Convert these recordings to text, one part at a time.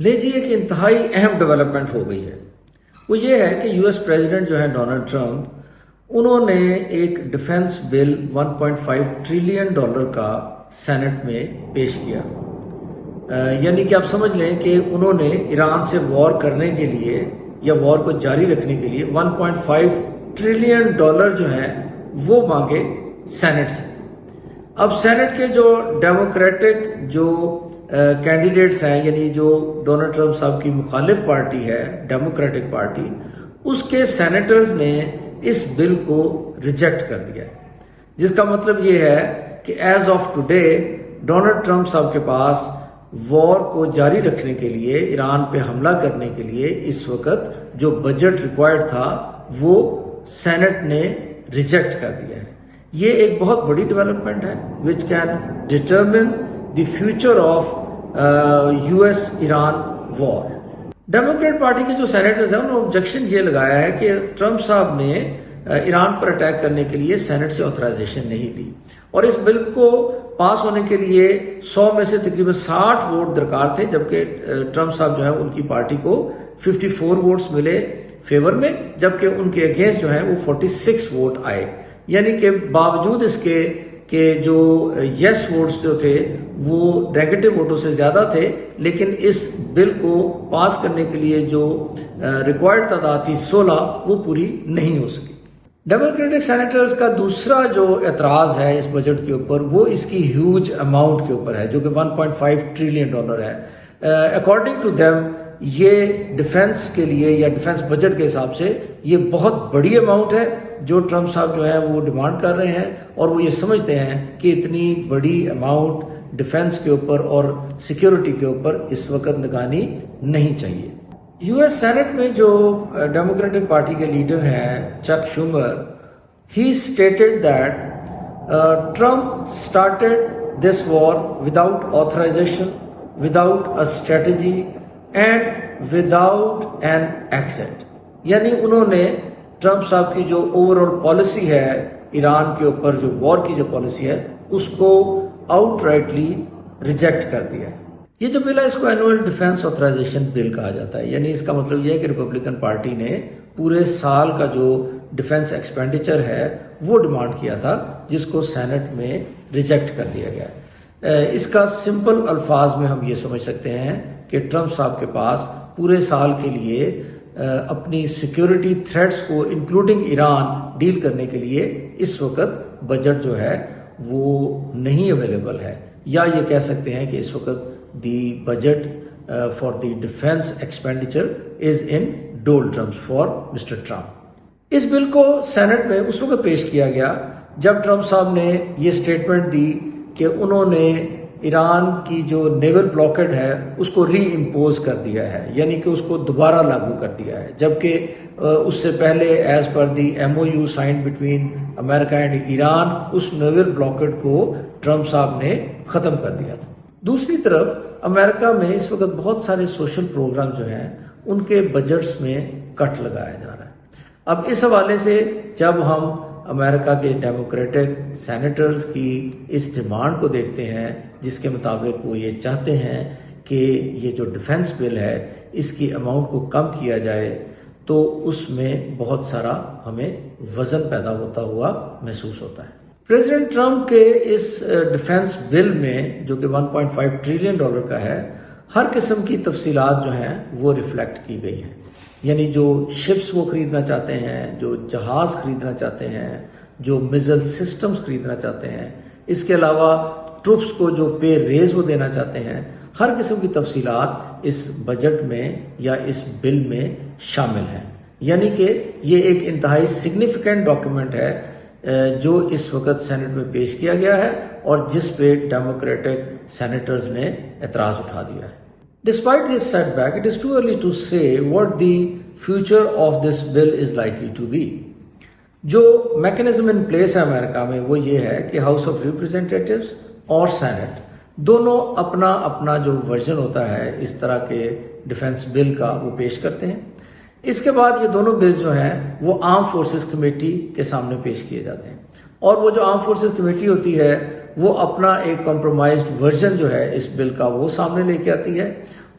لیجیے ایک انتہائی اہم ڈیولپمنٹ ہو گئی ہے، وہ یہ ہے کہ یو ایس پریزیڈنٹ جو ہے ڈونلڈ ٹرمپ، انہوں نے ایک ڈیفنس بل 1.5 ٹریلین ڈالر کا سینٹ میں پیش کیا۔ یعنی کہ آپ سمجھ لیں کہ انہوں نے ایران سے وار کرنے کے لیے یا وار کو جاری رکھنے کے لیے 1.5 ٹریلین ڈالر جو ہے وہ مانگے سینٹ سے۔ اب سینٹ کے جو ڈیموکریٹک جو کینڈیڈیٹس ہیں، یعنی جو ڈونلڈ ٹرمپ صاحب کی مخالف پارٹی ہے ڈیموکریٹک پارٹی، اس کے سینیٹرز نے اس بل کو ریجیکٹ کر دیا ہے، جس کا مطلب یہ ہے کہ as of today Donald Trump صاحب کے پاس وار کو جاری رکھنے کے لیے، ایران پہ حملہ کرنے کے لیے اس وقت جو بجٹ ریکوائرڈ تھا وہ سینٹ نے ریجیکٹ کر دیا ہے۔ یہ ایک بہت بڑی ڈیولپمنٹ ہے which can determine the future of U S Iran war. Democrat party کے جو سینیٹرز ہیں انہوں نے آبجیکشن یہ لگایا ہے کہ ٹرمپ صاحب نے ایران پر اٹیک کرنے کے لیے سینٹ سے آتھرائزیشن نہیں دی، اور اس بل کو پاس ہونے کے لیے 100 میں سے تقریباً 60 ووٹ درکار تھے، جبکہ ٹرمپ صاحب جو ہے ان کی پارٹی کو 54 ووٹس ملے فیور میں، جبکہ ان کے اگینسٹ جو ہے وہ 46 ووٹ آئے۔ یعنی کہ باوجود اس کے کہ جو یس ووٹس جو تھے وہ نیگیٹو ووٹوں سے زیادہ تھے، لیکن اس بل کو پاس کرنے کے لیے جو ریکوائرڈ تعداد تھی 16 وہ پوری نہیں ہو سکی۔ ڈیموکریٹک سینیٹرز کا دوسرا جو اعتراض ہے اس بجٹ کے اوپر وہ اس کی ہیوج اماؤنٹ کے اوپر ہے، جو کہ 1.5 ٹریلین ڈالر ہے۔ اکارڈنگ ٹو دیم یہ ڈیفنس کے لیے یا ڈیفنس بجٹ کے حساب سے یہ بہت بڑی اماؤنٹ ہے جو ٹرمپ صاحب جو ہے وہ ڈیمانڈ کر رہے ہیں، اور وہ یہ سمجھتے ہیں کہ اتنی بڑی اماؤنٹ ڈیفنس کے اوپر اور سیکیورٹی کے اوپر اس وقت لگانی نہیں چاہیے۔ یو ایس سینٹ میں جو ڈیموکریٹک پارٹی کے لیڈر ہیں Chuck Schumer, he stated that Trump started this war without authorization, without a strategy and without an exit. یعنی انہوں نے ٹرمپ صاحب کی جو اوور آل پالیسی ہے ایران کے اوپر، جو وار کی جو پالیسی ہے، اس کو آؤٹ رائٹلی ریجیکٹ کر دیا ہے۔ یہ جو بل ہے اس کو اینوئل ڈیفنس آتھرائزیشن بل کہا جاتا ہے، یعنی اس کا مطلب یہ ہے کہ ریپبلکن پارٹی نے پورے سال کا جو ڈیفنس ایکسپینڈیچر ہے وہ ڈیمانڈ کیا تھا، جس کو سینٹ میں ریجیکٹ کر دیا گیا۔ اس کا سمپل الفاظ میں ہم یہ سمجھ سکتے ہیں کہ ٹرمپ صاحب کے پاس پورے سال کے لیے اپنی سیکیورٹی تھریٹس کو انکلوڈنگ ایران ڈیل کرنے کے لیے اس وقت بجٹ جو ہے وہ نہیں اویلیبل ہے، یا یہ کہہ سکتے ہیں کہ اس وقت the budget for the defence expenditure is in dollar terms for mister Trump. اس بل کو سینٹ میں اس وقت پیش کیا گیا جب ٹرمپ صاحب نے یہ سٹیٹمنٹ دی کہ انہوں نے ایران کی جو نیول بلاکڈ ہے اس کو ری امپوز کر دیا ہے، یعنی کہ اس کو دوبارہ لاگو کر دیا ہے، جبکہ اس سے پہلے as per the MOU sign between امریکہ اینڈ ایران اس نیول بلاکڈ کو ٹرمپ صاحب نے ختم کر دیا تھا۔ دوسری طرف امریکہ میں اس وقت بہت سارے سوشل پروگرام جو ہیں ان کے بجٹس میں کٹ لگایا جا رہا ہے۔ اب اس حوالے سے جب ہم امریکہ کے ڈیموکریٹک سینیٹرز کی اس ڈیمانڈ کو دیکھتے ہیں، جس کے مطابق وہ یہ چاہتے ہیں کہ یہ جو ڈیفنس بل ہے اس کی اماؤنٹ کو کم کیا جائے، تو اس میں بہت سارا ہمیں وزن پیدا ہوتا ہوا محسوس ہوتا ہے۔ پریزیڈنٹ ٹرمپ کے اس ڈیفنس بل میں جو کہ 1.5 ٹریلین ڈالر کا ہے، ہر قسم کی تفصیلات جو ہیں وہ ریفلیکٹ کی گئی ہیں، یعنی جو شپس وہ خریدنا چاہتے ہیں، جو جہاز خریدنا چاہتے ہیں، جو میزل سسٹمز خریدنا چاہتے ہیں، اس کے علاوہ ٹروپس کو جو پے ریز وہ دینا چاہتے ہیں، ہر قسم کی تفصیلات اس بجٹ میں یا اس بل میں شامل ہیں۔ یعنی کہ یہ ایک انتہائی سگنیفیکنٹ ڈاکیومنٹ ہے جو اس وقت سینٹ میں پیش کیا گیا ہے اور جس پہ ڈیموکریٹک سینیٹرز نے اعتراض اٹھا دیا ہے۔ Despite this setback, it is too early to say what the future of this bill is likely to be. جو میکنزم ان پلیس ہے امریکہ میں وہ یہ ہے کہ ہاؤس آف ریپرزینٹیٹیوز اور سینٹ دونوں اپنا اپنا جو ورژن ہوتا ہے اس طرح کے ڈیفنس بل کا وہ پیش کرتے ہیں۔ اس کے بعد یہ دونوں بل جو ہیں وہ آرم فورسز کمیٹی کے سامنے پیش کیے جاتے ہیں، اور وہ جو آرم فورسز کمیٹی ہوتی ہے وہ اپنا ایک کمپرومائزڈ ورژن جو ہے اس بل کا وہ سامنے لے کے آتی ہے،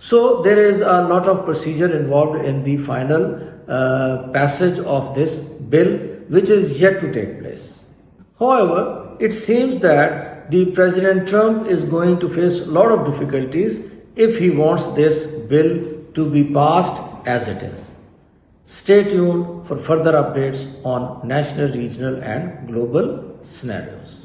So there is a lot of procedure involved in the final passage of this bill, which is yet to take place. However, it seems that the President Trump is going to face a lot of difficulties if he wants this bill to be passed as it is. Stay tuned for further updates on national, regional and global scenarios.